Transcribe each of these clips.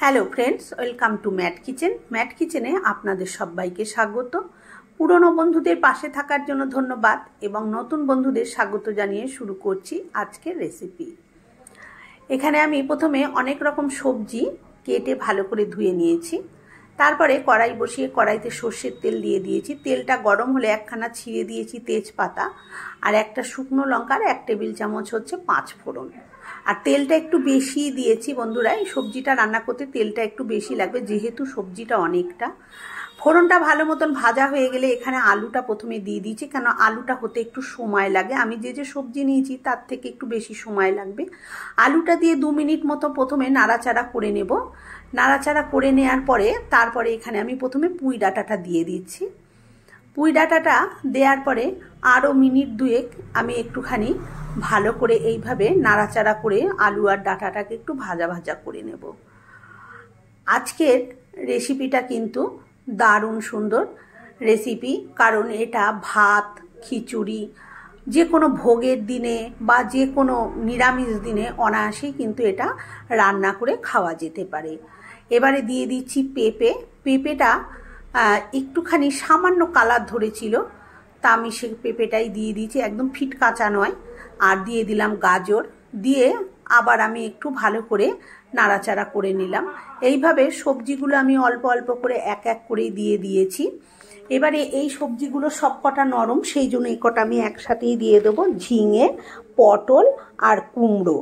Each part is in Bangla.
Hello friends, welcome to Mat kitchen. Mat কিচেনে আপনাদের সবাইকে স্বাগত। পুরনো বন্ধুদের পাশে থাকার জন্য ধন্যবাদ এবং নতুন বন্ধুদের স্বাগত জানিয়ে শুরু করছি আজকের রেসিপি। এখানে আমি প্রথমে অনেক রকম সবজি কেটে ভালো করে ধুয়ে নিয়েছি। তারপরে কড়াই বসিয়ে কড়াইতে সর্ষের তেল দিয়ে দিয়েছি। তেলটা গরম হলে একখানা ছিঁড়ে দিয়েছি তেজপাতা আর একটা শুকনো লঙ্কার 1 টেবিল চামচ হচ্ছে 5 ফোড়ন। আর তেলটা একটু বেশি দিয়েছি বন্ধুরা, এই সবজিটা রান্না করতে তেলটা একটু বেশি লাগবে যেহেতু সবজিটা অনেকটা। ফোড়নটা ভালো মতন ভাজা হয়ে গেলে এখানে আলুটা প্রথমে দিয়ে দিয়েছি, কেন আলুটা হতে একটু সময় লাগে। আমি যে সবজি নিয়েছি তার থেকে একটু বেশি সময় লাগবে। আলুটা দিয়ে 2 মিনিট মতো প্রথমে নাড়াচাড়া করে নেব। নাড়াচাড়া করে নেওয়ার পরে তারপরে এখানে আমি প্রথমে পুঁই ডাঁটাটা দিয়ে দিচ্ছি। পুঁই ডাঁটাটা দেওয়ার পরে আরও মিনিট 2 আমি একটুখানি ভালো করে এইভাবে নাড়াচাড়া করে আলু আর ডাঁটাটাকে একটু ভাজা ভাজা করে নেব। আজকের রেসিপিটা কিন্তু দারুণ সুন্দর রেসিপি, কারণ এটা ভাত, খিচুড়ি, যে কোনো ভোগের দিনে বা যে কোনো নিরামিষ দিনে অনায়াসেই কিন্তু এটা রান্না করে খাওয়া যেতে পারে। এবারে দিয়ে দিচ্ছি পেঁপেটা একটুখানি সামান্য কালার ধরেছিল, তা আমি সে পেঁপেটাই দিয়ে দিয়েছি, একদম ফিট কাঁচা নয়। আর দিয়ে দিলাম গাজর, দিয়ে আবার আমি একটু ভালো করে নাড়াচাড়া করে নিলাম। এইভাবে সবজিগুলো আমি অল্প অল্প করে এক এক করে দিয়ে দিয়েছি। এবারে এই সবজিগুলো সব কটা নরম, সেই জন্য এই কটা আমি একসাথেই দিয়ে দেবো। ঝিঙে, পটল আর কুমড়ো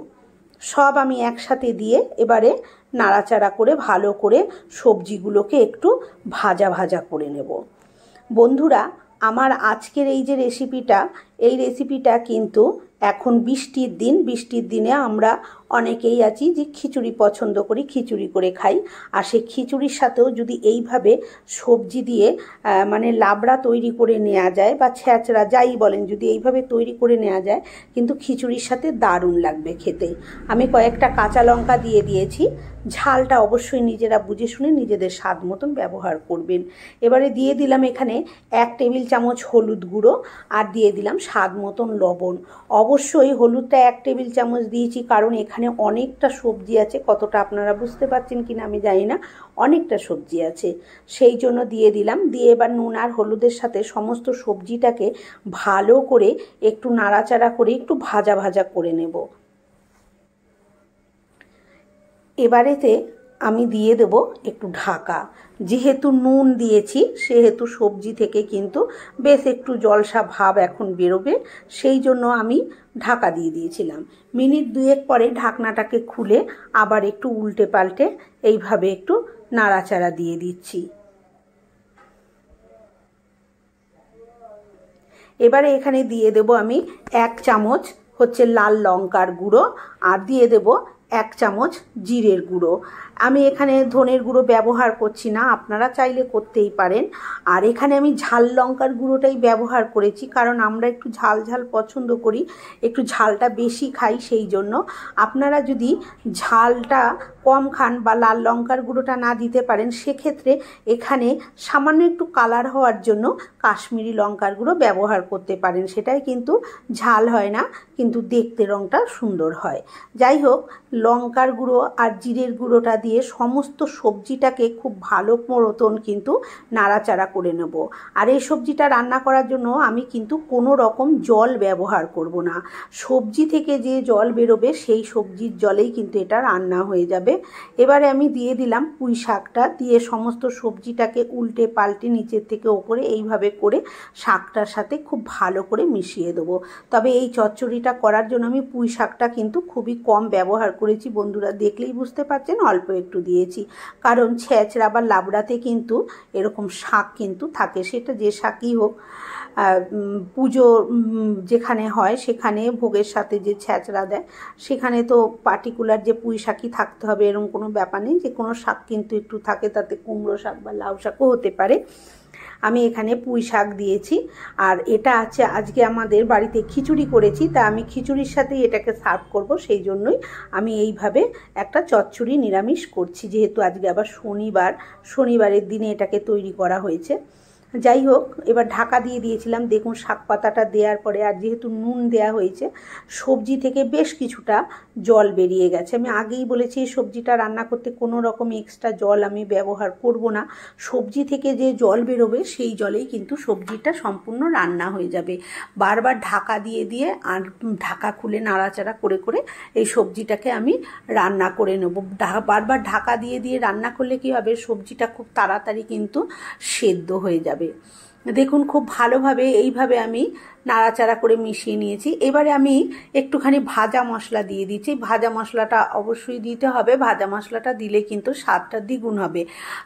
সব আমি একসাথে দিয়ে এবারে নাড়াচাড়া করে ভালো করে সবজিগুলোকে একটু ভাজা ভাজা করে নেব। বন্ধুরা, আমার আজকের এই যে রেসিপিটা, এই রেসিপিটা কিন্তু এখন বৃষ্টির দিনে আমরা অনেকেই আছি যে খিচুড়ি পছন্দ করি, খিচুড়ি করে খাই। আর সেই খিচুড়ির সাথেও যদি এইভাবে সবজি দিয়ে মানে লাবড়া তৈরি করে নেওয়া যায় বা ছ্যাঁচড়া যাই বলেন, যদি এইভাবে তৈরি করে নেওয়া যায় কিন্তু খিচুড়ির সাথে দারুণ লাগবে খেতে। আমি কয়েকটা কাঁচা লঙ্কা দিয়ে দিয়েছি। ঝালটা অবশ্যই নিজেরা বুঝে শুনে নিজেদের স্বাদ মতন ব্যবহার করবেন। এবারে দিয়ে দিলাম এখানে 1 টেবিল চামচ হলুদ গুঁড়ো আর দিয়ে দিলাম স্বাদ মতন লবণ। অবশ্যই হলুদটা 1 টেবিল চামচ দিয়েছি, কারণ এখানে অনেকটা সবজি আছে। কতটা আপনারা বুঝতে পারছেন কিনা আমি জানি না, অনেকটা সবজি আছে, সেই জন্য দিয়ে দিলাম। দিয়ে এবার নুন আর হলুদের সাথে সমস্ত সবজিটাকে ভালো করে একটু নাড়াচাড়া করে একটু ভাজা ভাজা করে নেব। এবারেতে আমি দিয়ে দেব একটু ঢাকা। যেহেতু নুন দিয়েছি সেহেতু সবজি থেকে কিন্তু বেশ একটু জলসা ভাব এখন বেরোবে, সেই জন্য আমি ঢাকা দিয়ে দিয়েছিলাম। মিনিট 2 পরে ঢাকনাটাকে খুলে আবার একটু উল্টে পাল্টে এইভাবে একটু নাড়াচাড়া দিয়ে দিচ্ছি। এবারে এখানে দিয়ে দেব আমি 1 চামচ হচ্ছে লাল লঙ্কার গুঁড়ো আর দিয়ে দেব 1 চামচ জিরের গুঁড়ো। আমি এখানে ধনের গুঁড়ো ব্যবহার করছি না, আপনারা চাইলে করতেই পারেন। আর এখানে আমি ঝাল লঙ্কার গুঁড়োটাই ব্যবহার করেছি, কারণ আমরা একটু ঝাল ঝাল পছন্দ করি, একটু ঝালটা বেশি খাই, সেই জন্য। আপনারা যদি ঝালটা কম খান বা লাল লঙ্কার গুঁড়োটা না দিতে পারেন, সেক্ষেত্রে এখানে সামান্য একটু কালার হওয়ার জন্য কাশ্মীরি লঙ্কার গুঁড়ো ব্যবহার করতে পারেন। সেটাই কিন্তু ঝাল হয় না, কিন্তু দেখতে রঙটা সুন্দর হয়। যাই হোক, লঙ্কার গুঁড়ো আর জিরের গুঁড়োটা দিয়ে সমস্ত সবজিটাকে খুব ভালো মতন কিন্তু নাড়াচাড়া করে নেব। আর এই সবজিটা রান্না করার জন্য আমি কিন্তু কোনো রকম জল ব্যবহার করব না। সবজি থেকে যে জল বেরোবে সেই সবজির জলেই কিন্তু এটা রান্না হয়ে যাবে। এবারে আমি দিয়ে দিলাম পুঁই শাকটা, দিয়ে সমস্ত সবজিটাকে উল্টে পাল্টে নিচের থেকে ওপরে এইভাবে করে শাকটার সাথে খুব ভালো করে মিশিয়ে দেবো। তবে এই চচ্চড়িটা করার জন্য আমি পুঁই শাকটা কিন্তু খুবই কম ব্যবহার করেছি বন্ধুরা, দেখলেই বুঝতে পারছেন, অল্প একটু দিয়েছি। কারণ ছ্যাঁচড়া বা লাবড়াতে কিন্তু এরকম শাক কিন্তু থাকে, সেটা যে শাকই হোক। পুজো যেখানে হয় সেখানে ভোগের সাথে যে ছ্যাঁচড়া দেয়, সেখানে তো পার্টিকুলার যে পুঁই শাকই থাকতে হবে এরকম কোনো ব্যাপার নেই, যে কোনো শাক কিন্তু একটু থাকে, তাতে কুমড়ো শাক বা লাউ শাকও হতে পারে। আমি এখানে পুঁই শাক দিয়েছি। আর এটা আছে আজকে আমাদের বাড়িতে খিচুড়ি করেছি, তা আমি খিচুড়ির সাথেই এটাকে সার্ভ করব, সেই জন্যই আমি এইভাবে একটা চচ্চড়ি নিরামিষ করছি, যেহেতু আজকে আবার শনিবারের দিনে এটাকে তৈরি করা হয়েছে। যাই হোক, এবার ঢাকা দিয়ে দিয়েছিলাম। দেখুন শাক পাতাটা দেওয়ার পরে আর যেহেতু নুন দেওয়া হয়েছে, সবজি থেকে বেশ কিছুটা জল বেরিয়ে গেছে। আমি আগেই বলেছি এই সবজিটা রান্না করতে কোনো রকম এক্সট্রা জল আমি ব্যবহার করব না। সবজি থেকে যে জল বেরোবে সেই জলেই কিন্তু সবজিটা সম্পূর্ণ রান্না হয়ে যাবে। বারবার ঢাকা দিয়ে দিয়ে আর ঢাকা খুলে নাড়াচাড়া করে করে এই সবজিটাকে আমি রান্না করে নেব। বারবার ঢাকা দিয়ে দিয়ে রান্না করলে কী হবে, সবজিটা খুব তাড়াতাড়ি কিন্তু সেদ্ধ হয়ে যাবে। দেখুন খুব ভালোভাবে এইভাবে আমি নাড়াচাড়া করে মিশিয়ে নিয়েছি। এবারে আমি একটুখানি ভাজা মশলা দিয়ে দিচ্ছি। ভাজা মশলাটা অবশ্যই দিতে হবে, ভাজা মশলাটা দিলে কিন্তু স্বাদটা দ্বিগুণ হবে।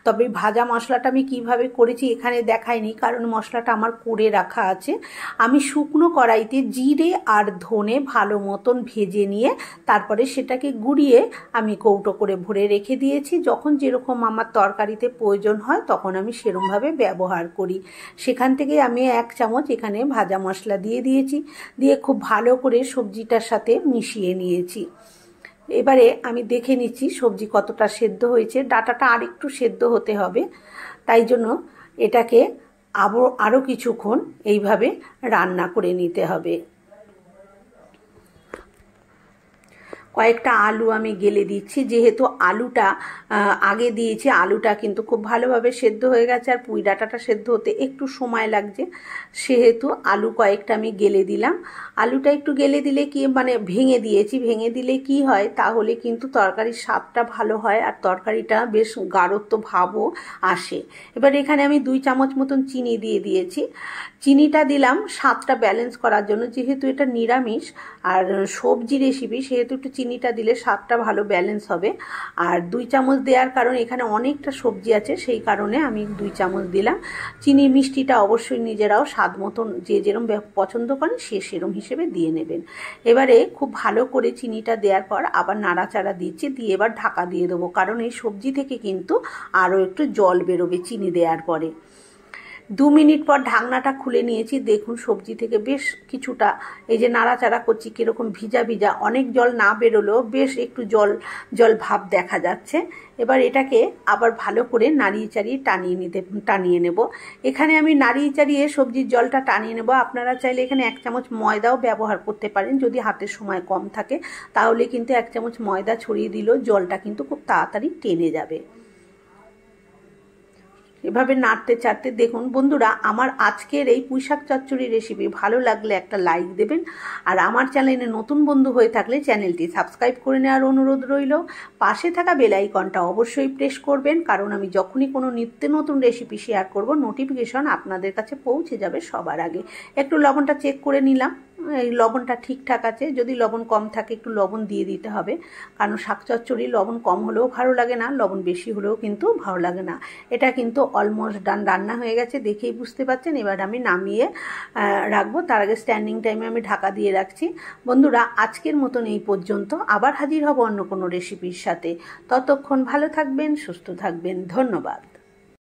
তবে ভাজা মশলাটা আমি কিভাবে করেছি এখানে দেখাইনি, কারণ মশলাটা আমার করে রাখা আছে। আমি শুকনো কড়াইতে জিরে আর ধনে ভালো মতন ভেজে নিয়ে তারপরে সেটাকে গুঁড়িয়ে আমি কৌটো করে ভরে রেখে দিয়েছি। যখন যেরকম আমার তরকারিতে প্রয়োজন হয় তখন আমি সেরকমভাবে ব্যবহার করি। সেখান থেকে আমি 1 চামচ এখানে ভাজা মশলা দিয়ে দিয়েছি, দিয়ে খুব ভালো করে সবজিটার সাথে মিশিয়ে নিয়েছি। এবারে আমি দেখে নিচ্ছি সবজি কতটা সেদ্ধ হয়েছে। ডাঁটাটা আরেকটু সেদ্ধ হতে হবে, তাই জন্য এটাকে আরও কিছুক্ষণ এইভাবে রান্না করে নিতে হবে। কয়েকটা আলু আমি গেলে দিচ্ছি, যেহেতু আলুটা আগে দিয়েছি। আলুটা কিন্তু খুব ভালোভাবে সেদ্ধ হয়ে গেছে, আর পুঁই ডাঁটাটা সেদ্ধ হতে একটু সময় লাগছে, সেহেতু আলু কয়েকটা আমি গেলে দিলাম। আলুটা একটু গেলে দিলে কি মানে ভেঙে দিয়েছি, ভেঙে দিলে কি হয়, তাহলে কিন্তু তরকারির স্বাদটা ভালো হয় আর তরকারিটা বেশ গাঢ়ত্ব ভাবও আসে। এবার এখানে আমি 2 চামচ মতন চিনি দিয়ে দিয়েছি। চিনিটা দিলাম স্বাদটা ব্যালেন্স করার জন্য, যেহেতু এটা নিরামিষ আর সবজি রেসিপি, সেহেতু একটু চিনিটা দিলে স্বাদটা ভালো ব্যালেন্স হবে। আর 2 চামচ দেওয়ার কারণ এখানে অনেকটা সবজি আছে, সেই কারণে আমি 2 চামচ দিলাম। চিনি মিষ্টিটা অবশ্যই নিজেরাও স্বাদ মতন যে যেরকম পছন্দ করেন সে সেরকম হিসেবে দিয়ে নেবেন। এবারে খুব ভালো করে চিনিটা দেওয়ার পর আবার নাড়াচাড়া দিচ্ছি, দিয়ে এবার ঢাকা দিয়ে দেবো, কারণ এই সবজি থেকে কিন্তু আরও একটু জল বেরোবে চিনি দেওয়ার পরে। 2 মিনিট পর ঢাকনাটা খুলে নিয়েছি। দেখুন সবজি থেকে বেশ কিছুটা, এই যে নাড়াচাড়া করছি কীরকম ভিজা ভিজা, অনেক জল না বেরোলেও বেশ একটু জল জল ভাব দেখা যাচ্ছে। এবার এটাকে আবার ভালো করে নাড়িয়ে চাড়িয়ে টানিয়ে নেব। এখানে আমি নাড়িয়ে চাড়িয়ে সবজির জলটা টানিয়ে নেব। আপনারা চাইলে এখানে 1 চামচ ময়দাও ব্যবহার করতে পারেন, যদি হাতের সময় কম থাকে, তাহলে কিন্তু 1 চামচ ময়দা ছড়িয়ে দিলেও জলটা কিন্তু খুব তাড়াতাড়ি টেনে যাবে। এভাবে নাড়তে চাড়তে দেখুন বন্ধুরা, আমার আজকের এই পুঁইশাক চচ্চড়ি রেসিপি ভালো লাগলে একটা লাইক দেবেন, আর আমার চ্যানেলে নতুন বন্ধু হয়ে থাকলে চ্যানেলটি সাবস্ক্রাইব করে নেওয়ার অনুরোধ রইল। পাশে থাকা বেল আইকনটা অবশ্যই প্রেস করবেন, কারণ আমি যখনই কোনো নিত্য নতুন রেসিপি শেয়ার করব নোটিফিকেশন আপনাদের কাছে পৌঁছে যাবে সবার আগে। একটু লবণটা চেক করে নিলাম, এই লবণটা ঠিকঠাক আছে। যদি লবণ কম থাকে একটু লবণ দিয়ে দিতে হবে, কারণ শাক চচ্চড়ি লবণ কম হলেও ভালো লাগে না, লবণ বেশি হলেও কিন্তু ভালো লাগে না। এটা কিন্তু অলমোস্ট ডান, রান্না হয়ে গেছে দেখেই বুঝতে পারছেন। এবার আমি নামিয়ে রাখবো, তার আগে স্ট্যান্ডিং টাইমে আমি ঢাকা দিয়ে রাখছি। বন্ধুরা আজকের মতন এই পর্যন্ত, আবার হাজির হব অন্য কোনো রেসিপির সাথে। ততক্ষণ ভালো থাকবেন, সুস্থ থাকবেন, ধন্যবাদ।